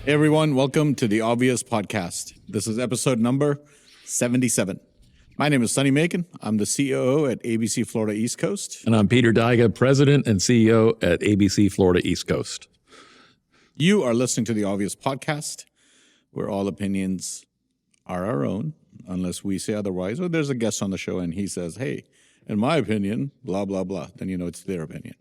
Hey everyone, welcome to the Obvious Podcast. This is episode number 77. My name is Sonny. I'm the COO at ABC Florida East Coast. And I'm Peter Daiga, President and CEO at ABC Florida East Coast. You are listening to the Obvious Podcast, where all opinions are our own, unless we say otherwise, or there's a guest on the show and he says, hey, in my opinion, blah, blah, blah. Then you know it's their opinion.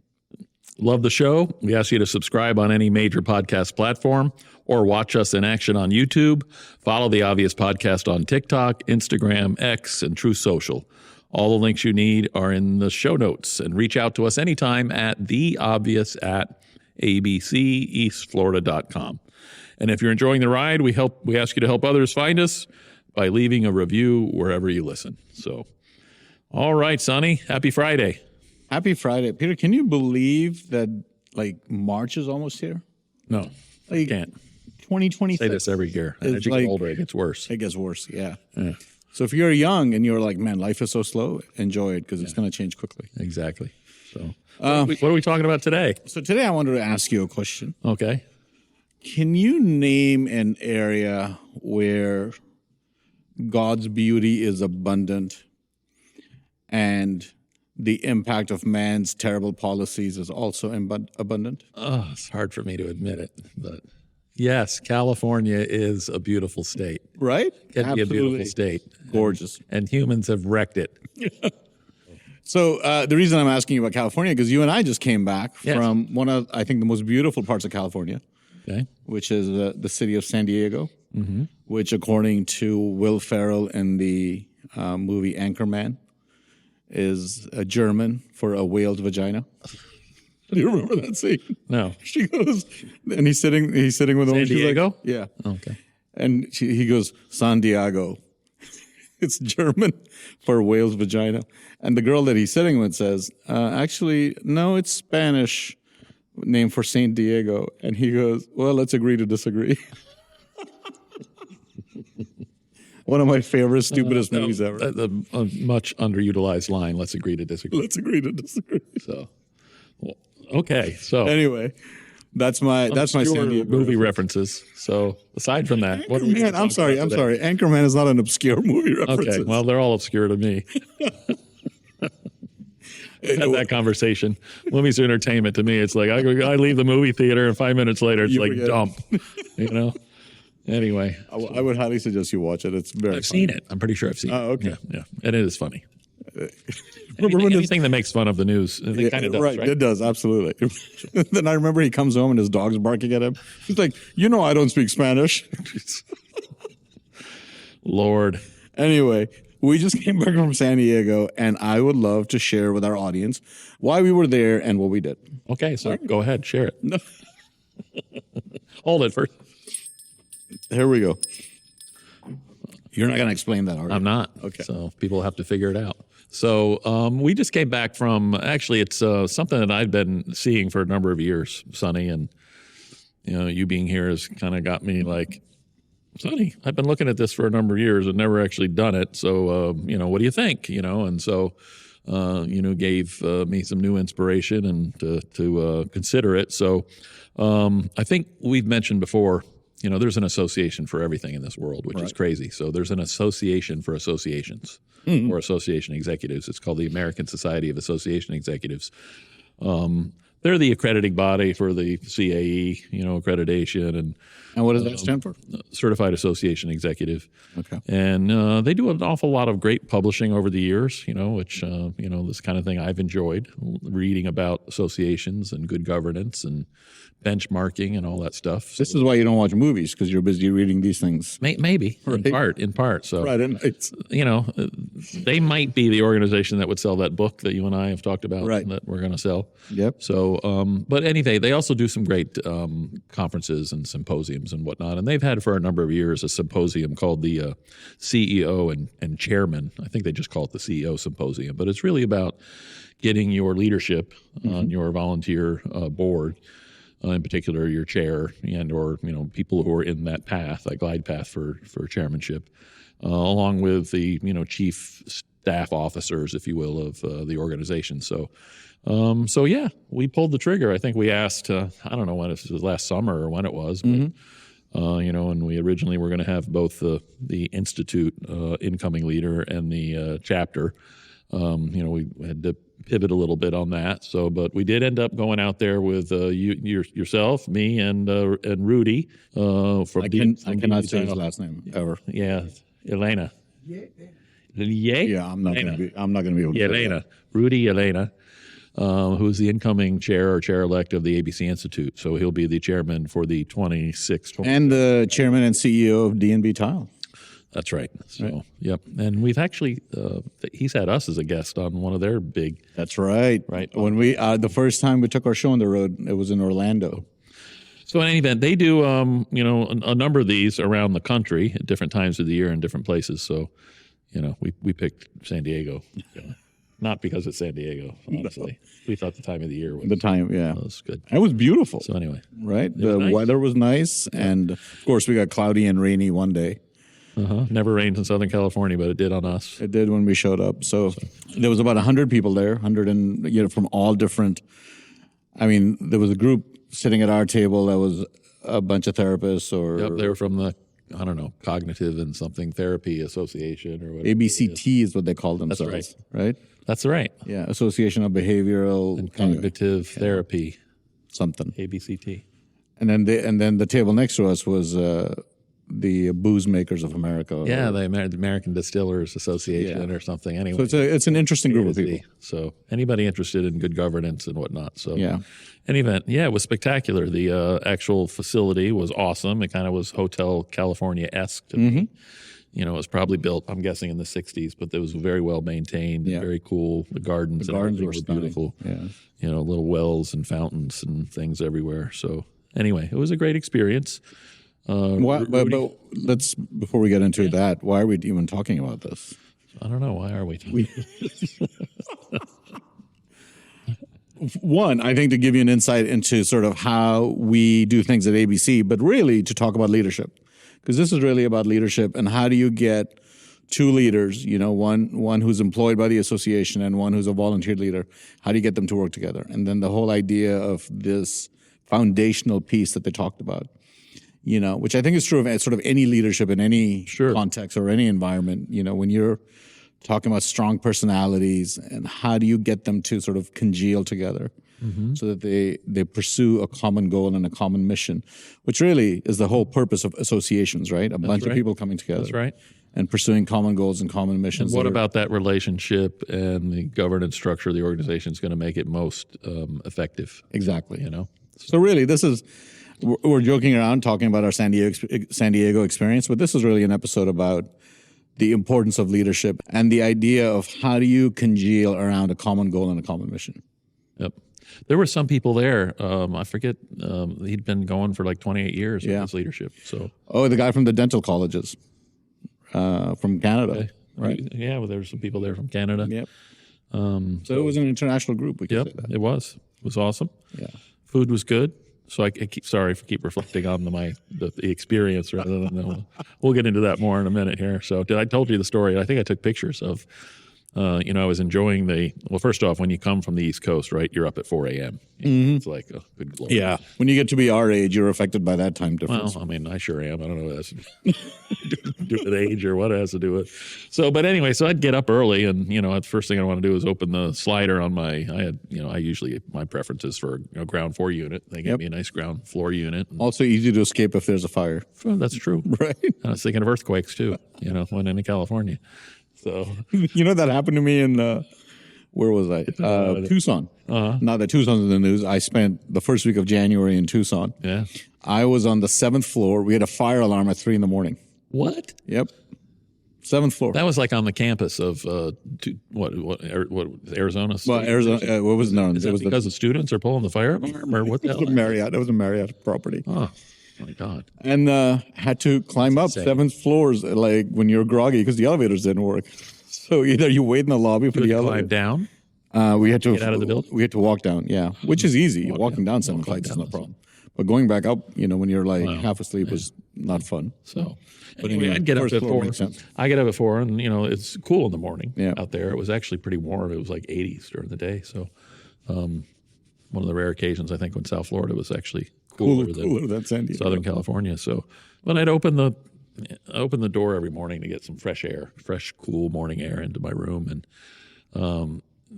Love the show. We ask you to subscribe on any major podcast platform or watch us in action on YouTube. Follow the Obvious Podcast on TikTok, Instagram, X, and True Social. All the links you need are in the show notes, and reach out to us anytime at theobvious@abceastflorida.com. And if you're enjoying the ride, we ask you to help others find us by leaving a review wherever you listen. So, all right, Sonny, happy Friday. Happy Friday. Peter, can you believe that, March is almost here? No, I can't. 2026. Say this every year. As you get older, it gets worse. It gets worse, yeah. So if you're young and you're like, man, life is so slow, enjoy it because it's going to change quickly. Exactly. So what are we talking about today? So today I wanted to ask you a question. Okay. Can you name an area where God's beauty is abundant and the impact of man's terrible policies is also abundant? Oh, it's hard for me to admit it, but yes, California is a beautiful state. Right? Can Absolutely. be a beautiful state. Gorgeous. And humans have wrecked it. So the reason I'm asking you about California, because you and I just came back from one of, I think, the most beautiful parts of California, which is the city of San Diego, which, according to Will Ferrell in the movie Anchorman, is a German for a whale's vagina. Do you remember that scene? No. She goes, and he's sitting with him. San Diego? Like, yeah. Okay. And he goes, San Diego. It's German for whale's vagina. And the girl that he's sitting with says, actually, no, it's Spanish name for Saint Diego. And he goes, well, let's agree to disagree. One of my favorite, stupidest movies ever. A much underutilized line. Let's agree to disagree. Let's agree to disagree. So, okay. So anyway, that's my San Diego movie references. So aside from that, what are we I'm sorry. Anchorman is not an obscure movie reference. Okay. Well, they're all obscure to me. Had that conversation. Movies are entertainment to me. It's like I leave the movie theater and 5 minutes later it's like dump. You know. Anyway, I would highly suggest you watch it. It's very. I've seen it. I'm pretty sure I've seen it. Oh, okay. Yeah, and it is funny. Anything that makes fun of the news, it kind of does, right? It does, absolutely. Then I remember he comes home and his dog's barking at him. He's like, I don't speak Spanish. Lord. Anyway, we just came back from San Diego, and I would love to share with our audience why we were there and what we did. Okay, so go ahead, share it. No. Hold it first. Here we go. You're not going to explain that, are you? I'm not. Okay. So people have to figure it out. So we just came back from, actually, it's something that I've been seeing for a number of years, Sonny, and you being here has kind of got me like, Sonny, I've been looking at this for a number of years and never actually done it. So, what do you think? And so, gave me some new inspiration and to consider it. So I think we've mentioned before, there's an association for everything in this world, which is crazy. So there's an association for associations or association executives. It's called the American Society of Association Executives. They're the accrediting body for the CAE, accreditation. And what does that stand for? Certified Association Executive. Okay. And they do an awful lot of great publishing over the years, which, this kind of thing I've enjoyed, reading about associations and good governance and benchmarking and all that stuff. So, this is why you don't watch movies, because you're busy reading these things. Maybe, in part. So, Friday nights. They might be the organization that would sell that book that you and I have talked about that we're going to sell. Yep. So, but anyway, they also do some great conferences and symposiums and whatnot. And they've had for a number of years a symposium called the CEO and Chairman. I think they just call it the CEO Symposium. But it's really about getting your leadership on your volunteer board, in particular your chair and or people who are in that path, that glide path for chairmanship, along with the chief staff officers, if you will, of the organization. So yeah, we pulled the trigger. I think we asked, I don't know when it was last summer or when it was, but And we originally were going to have both the institute incoming leader and the chapter. We had to pivot a little bit on that. So, but we did end up going out there with yourself, me, and Rudy. I cannot say his last name ever. Yeah, Elena. Yeah, I'm not going to be able to. Elena, Rudy, Elena. Who's the incoming chair or chair-elect of the ABC Institute. So he'll be the chairman for the 26th. And the chairman and CEO of D&B Tile. That's right. So, Yep. And we've actually, he's had us as a guest on one of their big. That's right. Right. When we, the first time we took our show on the road, it was in Orlando. So in any event, they do, a number of these around the country at different times of the year in different places. So, we picked San Diego. Not because it's San Diego, honestly. No. We thought the time of the year was... The time, yeah. Was good. It was beautiful. So anyway. Right? The weather was nice. Yeah. And, of course, we got cloudy and rainy one day. Never rained in Southern California, but it did on us. It did when we showed up. So there was about 100 people there, 100 and, from all different... there was a group sitting at our table that was a bunch of therapists or... Yep, they were from the... Cognitive and something therapy association or whatever. ABCT is what they call themselves. That's right? That's right. Yeah, Association of Behavioral and Cognitive Therapy. Something. ABCT. And then the table next to us was the Booze Makers of America. Yeah, the American Distillers Association or something. Anyway, so it's an interesting group of people. So anybody interested in good governance and whatnot. So yeah. Any event, it was spectacular. The actual facility was awesome. It kind of was Hotel California-esque to me. It was probably built, I'm guessing, in the 60s, but it was very well maintained, very cool. The gardens were beautiful. Yeah. Little wells and fountains and things everywhere. So anyway, it was a great experience. But let's, before we get into that, why are we even talking about this? I don't know. Why are we talking? One, I think to give you an insight into sort of how we do things at ABC, but really to talk about leadership, because this is really about leadership and how do you get two leaders, one who's employed by the association and one who's a volunteer leader, how do you get them to work together? And then the whole idea of this foundational piece that they talked about, which I think is true of sort of any leadership in any context or any environment, when you're talking about strong personalities and how do you get them to sort of congeal together so that they pursue a common goal and a common mission, which really is the whole purpose of associations, right? A bunch of people coming together. That's right. And pursuing common goals and common missions. And what about that relationship and the governance structure of the organization is going to make it most effective? Exactly. So really, this is, we're joking around talking about our San Diego experience, but this is really an episode about the importance of leadership and the idea of how do you congeal around a common goal and a common mission. Yep. There were some people there. I forget. He'd been going for like 28 years with his leadership. So. Oh, the guy from the dental colleges from Canada. Okay. Right. Yeah. Well, there were some people there from Canada. Yep. So it was an international group. We could say that. It was. It was awesome. Yeah. Food was good. So I keep reflecting on the experience rather than we'll get into that more in a minute here. So I told you the story. I think I took pictures of, I was enjoying first off, when you come from the East Coast, right, you're up at 4 a.m. It's like, oh, good Lord. Yeah. When you get to be our age, you're affected by that time difference. Well, I sure am. I don't know what it has to do with age or what it has to do with. So, but anyway, so I'd get up early and, the first thing I want to do is open the slider on I usually, my preference is for a ground floor unit. They give me a nice ground floor unit. Also easy to escape if there's a fire. Well, that's true. Right. I was thinking of earthquakes too, when in California. So, that happened to me in, where was I? Tucson. Now that Tucson's in the news, I spent the first week of January in Tucson. Yeah. I was on the 7th floor. We had a fire alarm at 3 a.m. What? Yep. 7th floor. That was like on the campus of what Arizona State? Well, Arizona. What was known? Is that because the students are pulling the fire alarm, or what? It was a Marriott. It was a Marriott property. Oh my God! And had to climb up 7th floors, like when you're groggy because the elevators didn't work. So either you wait in the lobby for the elevator. Climb down. We had to get out of the building. We had to walk down. Yeah, which is easy. Walking down 7 flights is no problem. But going back up, when you're like half asleep was not fun. So, but anyway, I'd get up at 4. I get up at 4, and it's cool in the morning out there. It was actually pretty warm. It was like 80s during the day. So, one of the rare occasions I think when South Florida was actually cooler than San Diego. Southern California. So when I'd open the door every morning to get some fresh air, fresh, cool morning air into my room, and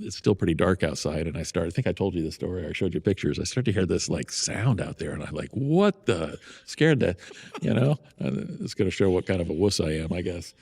it's still pretty dark outside. And I think I told you the story. I showed you pictures. I started to hear this like sound out there, and I'm like, "What the?" Scared to, it's going to show what kind of a wuss I am, I guess.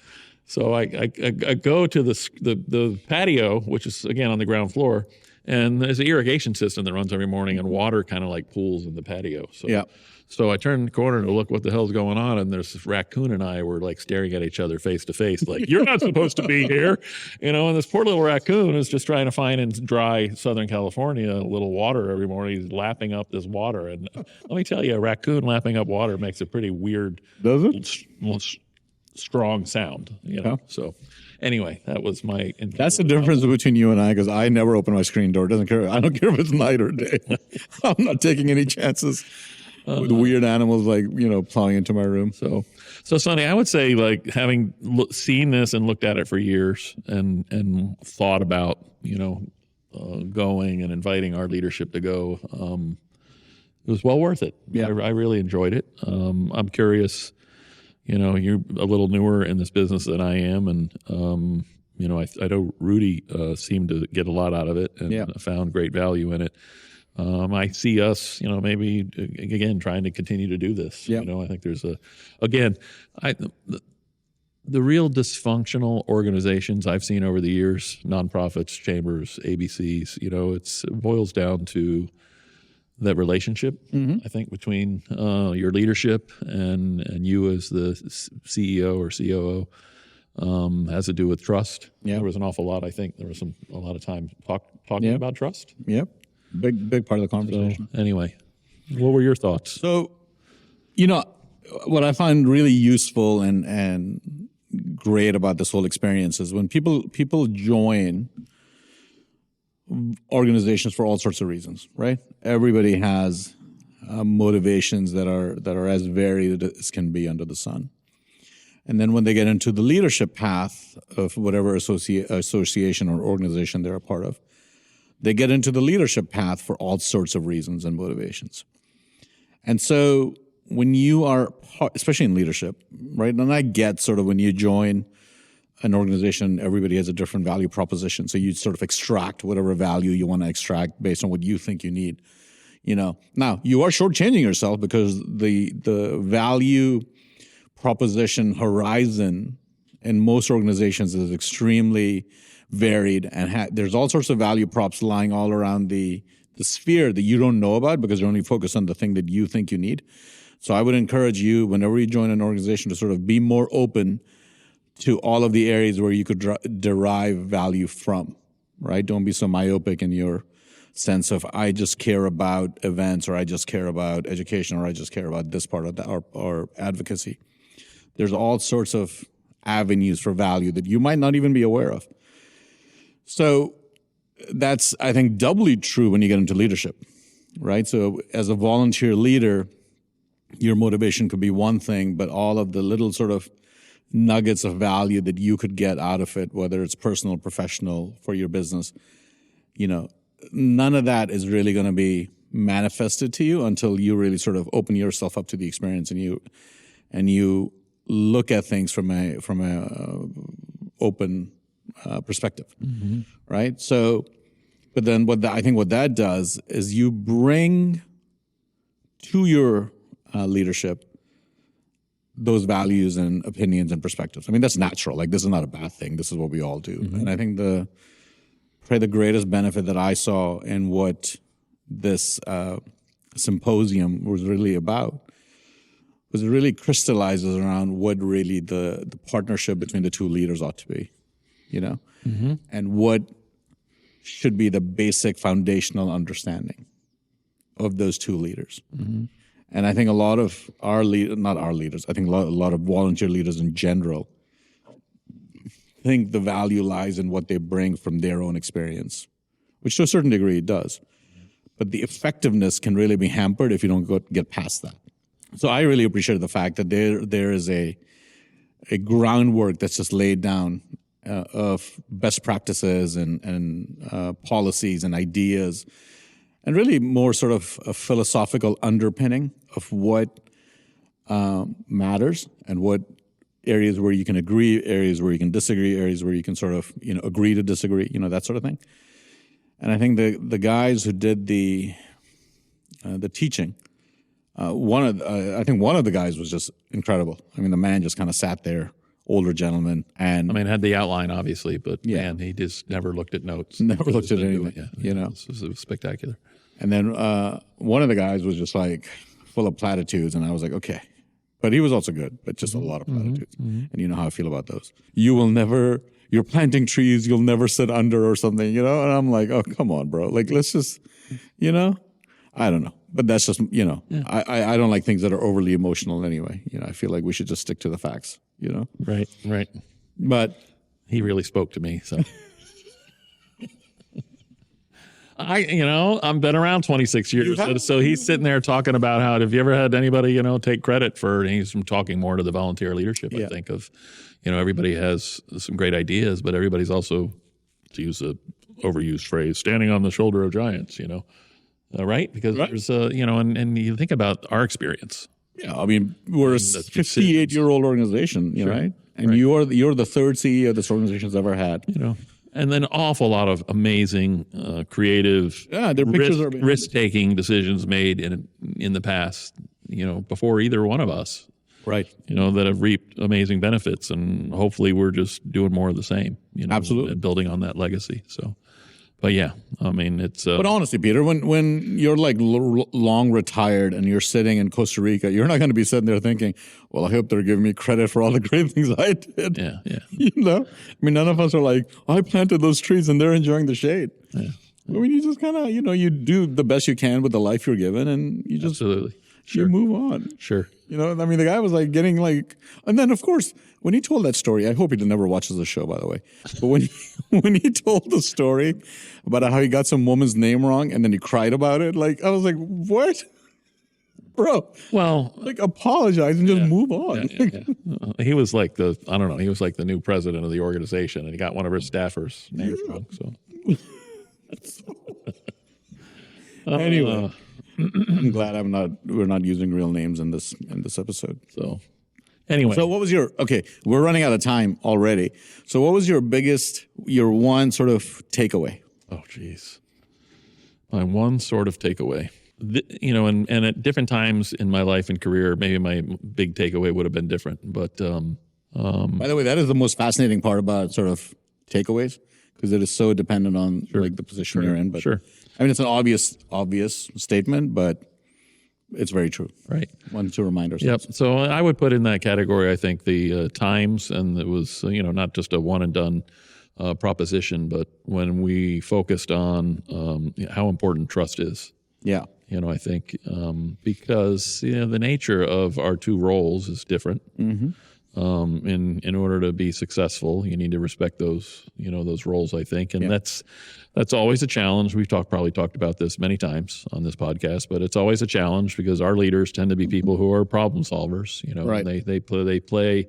So I go to the patio, which is again on the ground floor, and there's an irrigation system that runs every morning, and water kind of like pools in the patio. So yeah. So I turned the corner to look what the hell's going on, and there's this raccoon and I were like staring at each other face to face, like, you're not supposed to be here, and this poor little raccoon is just trying to find in dry Southern California a little water every morning. He's lapping up this water, and let me tell you, a raccoon lapping up water makes a pretty weird, does it? Strong sound, Yeah. So anyway, that was my. That's the difference between you and I, because I never open my screen door. Doesn't care. I don't care if it's night or day. I'm not taking any chances with weird animals like plowing into my room. So Sonny, I would say like having seen this and looked at it for years and thought about going and inviting our leadership to go. It was well worth it. Yeah. I really enjoyed it. I'm curious. You're a little newer in this business than I am, and I know Rudy seemed to get a lot out of it and found great value in it. I see us, maybe again trying to continue to do this. Yeah. I think there's the real dysfunctional organizations I've seen over the years, nonprofits, chambers, ABCs. It boils down to that relationship, I think, between your leadership and you as the CEO or COO has to do with trust. Yeah. There was an awful lot. I think there was a lot of time talking about trust. Yep. Big part of the conversation. So, anyway, what were your thoughts? So, what I find really useful and great about this whole experience is when people join organizations for all sorts of reasons, right? Everybody has motivations that are as varied as can be under the sun. And then when they get into the leadership path of whatever association or organization they're a part of, they get into the leadership path for all sorts of reasons and motivations. And so when you are, especially in leadership, right? And I get sort of when you join an organization, everybody has a different value proposition. So you sort of extract whatever value you want to extract based on what you think you need. Now you are shortchanging yourself because the value proposition horizon in most organizations is extremely varied, and there's all sorts of value props lying all around the sphere that you don't know about because you're only focused on the thing that you think you need. So I would encourage you, whenever you join an organization, to sort of be more open to all of the areas where you could derive value from, right? Don't be so myopic in your sense of, I just care about events, or I just care about education, or I just care about this part of or advocacy. There's all sorts of avenues for value that you might not even be aware of. So that's, I think, doubly true when you get into leadership, right? So as a volunteer leader, your motivation could be one thing, but all of the little sort of nuggets of value that you could get out of it, whether it's personal, professional, for your business, none of that is really going to be manifested to you until you really sort of open yourself up to the experience and you look at things from a open perspective, right? So, but then I think what that does is you bring to your leadership those values and opinions and perspectives. I mean, that's natural. Like, this is not a bad thing. This is what we all do. And I think probably the greatest benefit that I saw in what this symposium was really about was it really crystallizes around what really the partnership between the two leaders ought to be, and what should be the basic foundational understanding of those two leaders. And I think a lot of I think a lot of volunteer leaders in general think the value lies in what they bring from their own experience, which to a certain degree it does. But the effectiveness can really be hampered if you don't get past that. So I really appreciate the fact that there is a groundwork that's just laid down of best practices and policies and ideas and really more sort of a philosophical underpinning of what matters and what areas where you can agree, areas where you can disagree, areas where you can sort of, agree to disagree, that sort of thing. And I think the guys who did the teaching, I think one of the guys was just incredible. I mean, the man just kind of sat there, older gentleman, and had the outline obviously, but man, he just never looked at notes. Never looked at anything. It was spectacular. And then one of the guys was just like full of platitudes, and I was like, okay. But he was also good, but just a lot of platitudes. And you know how I feel about those. You're planting trees, you'll never sit under or something, And I'm like, oh, come on, bro. Like, let's just, I don't know. But that's just, I don't like things that are overly emotional anyway. I feel like we should just stick to the facts, Right. But he really spoke to me, so. I've been around 26 years, so he's sitting there talking about how, have you ever had anybody, take credit for, and he's talking more to the volunteer leadership, I think, of, everybody has some great ideas, but everybody's also, to use a overused phrase, standing on the shoulder of giants, right? Because there's, and you think about our experience. Yeah, I mean, we're a 58-year-old organization, right? And you're the third CEO this organization's ever had. And then an awful lot of amazing, creative, risk-taking decisions made in the past, before either one of us. Right. That have reaped amazing benefits, and hopefully we're just doing more of the same, Absolutely. And building on that legacy. So, but yeah, I mean, it's... but honestly, Peter, when you're like long retired and you're sitting in Costa Rica, you're not going to be sitting there thinking, well, I hope they're giving me credit for all the great things I did. Yeah. I mean, none of us are like, I planted those trees and they're enjoying the shade. Yeah. I mean, you just kind of, you do the best you can with the life you're given, and you just... Absolutely. Sure. You move on. Sure. I mean, the guy was like getting like, and then of course, when he told that story, I hope he never watches the show, by the way. But when he told the story about how he got some woman's name wrong and then he cried about it, like, I was like, what? Bro. Well, like, apologize and just move on. He was like he was like the new president of the organization, and he got one of his staffers' names wrong. So. Anyway. I'm glad we're not using real names in this episode. So anyway. So what was we're running out of time already. So what was your one sort of takeaway? Oh, geez. My one sort of takeaway. And at different times in my life and career, maybe my big takeaway would have been different. But by the way, that is the most fascinating part about sort of takeaways, because it is so dependent on like the position you're in. But I mean, it's an obvious statement, but it's very true. Right. Wanted to remind ourselves. Yep. So I would put in that category, I think, the times, and it was, not just a one and done proposition, but when we focused on how important trust is. Yeah. I think because the nature of our two roles is different. Mm-hmm. In order to be successful, you need to respect those roles, I think. And that's always a challenge. We've probably talked about this many times on this podcast, but it's always a challenge because our leaders tend to be people who are problem solvers, right. They play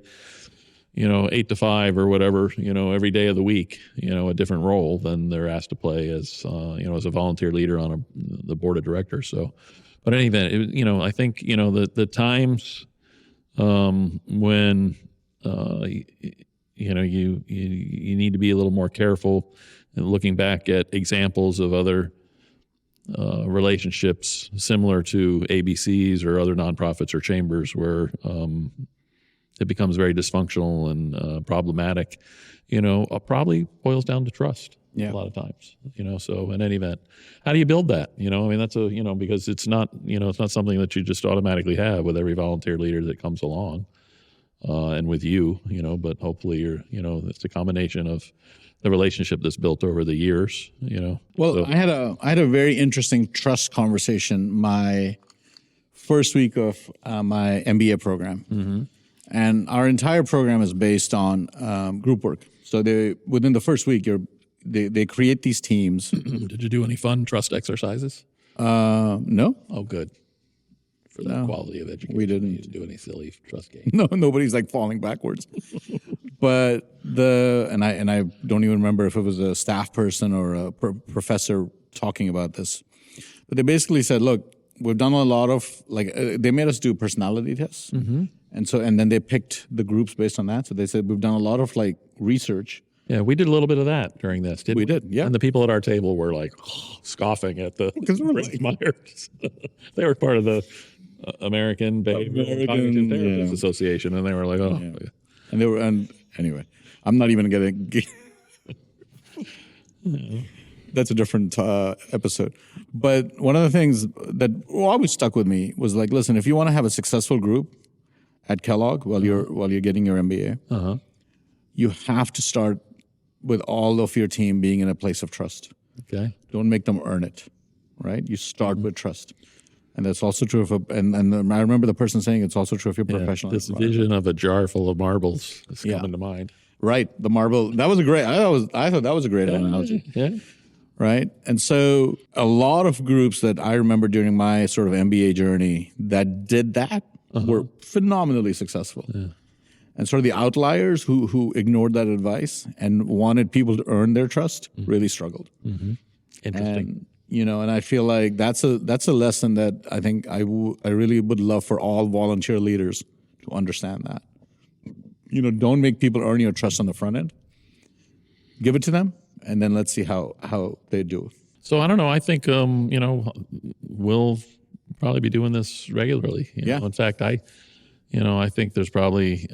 8 to 5 or whatever, every day of the week, a different role than they're asked to play as a volunteer leader on the board of directors. So, but in any event, I think, the times, when you need to be a little more careful and looking back at examples of other relationships similar to ABCs or other nonprofits or chambers where it becomes very dysfunctional and problematic. Probably boils down to trust. A lot of times, so in any event, how do you build that? That's because it's not something that you just automatically have with every volunteer leader that comes along, and with you, but hopefully it's a combination of the relationship that's built over the years, Well, so. I had a very interesting trust conversation my first week of my MBA program. Mm-hmm. And our entire program is based on group work. So within the first week, they create these teams. Did you do any fun trust exercises? No. Oh, good. For the quality of education. We didn't. You didn't do any silly trust games. No, nobody's like falling backwards. But I don't even remember if it was a staff person or a professor talking about this. But they basically said, look, we've done a lot of they made us do personality tests, and then they picked the groups based on that. So they said we've done a lot of research. Yeah, we did a little bit of that during this, didn't we? We did, yeah. And the people at our table were scoffing at the Myers. They were part of the American Cognitive Therapists Association, and they were like, oh. Yeah. And anyway, I'm not even going to that's a different episode. But one of the things that always stuck with me was listen, if you want to have a successful group at Kellogg while you're getting your MBA, you have to start with all of your team being in a place of trust. Okay. Don't make them earn it, right? You start with trust. And that's also true and I remember the person saying it's also true if you're professional. This vision of a jar full of marbles is coming to mind. Right. The marble. That was I thought that was a great analogy. Yeah. Right. And so a lot of groups that I remember during my sort of MBA journey that did that were phenomenally successful. Yeah. And sort of the outliers who ignored that advice and wanted people to earn their trust really struggled. Mm-hmm. Interesting. And I feel like that's a lesson that I think I really would love for all volunteer leaders to understand that. Don't make people earn your trust on the front end. Give it to them, and then let's see how they do. So I don't know. I think we'll probably be doing this regularly. In fact, I think there's probably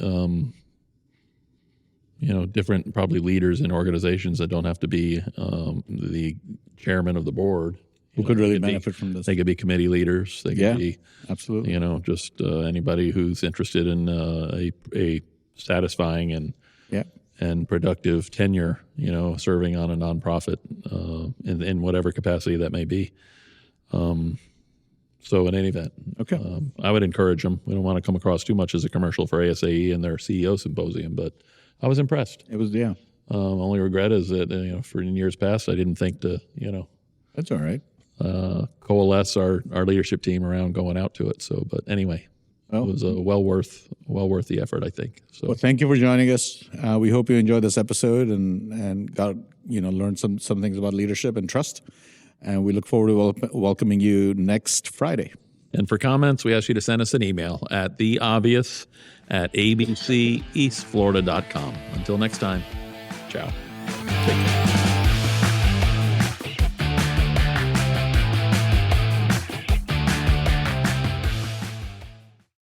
different probably leaders in organizations that don't have to be the chairman of the board. Who could really benefit from this? They could be committee leaders. They could be absolutely. Just anybody who's interested in a satisfying and productive tenure. Serving on a nonprofit in whatever capacity that may be. So in any event, I would encourage them. We don't want to come across too much as a commercial for ASAE and their CEO symposium, but I was impressed. It was, only regret is that for in years past, I didn't think to, that's all right. Coalesce our leadership team around going out to it. So, but anyway, it was well worth the effort, I think. So, well, thank you for joining us. We hope you enjoyed this episode and got learned some things about leadership and trust. And we look forward to welcoming you next Friday. And for comments, we ask you to send us an email at theobvious@abceastflorida.com. Until next time, ciao. Take care.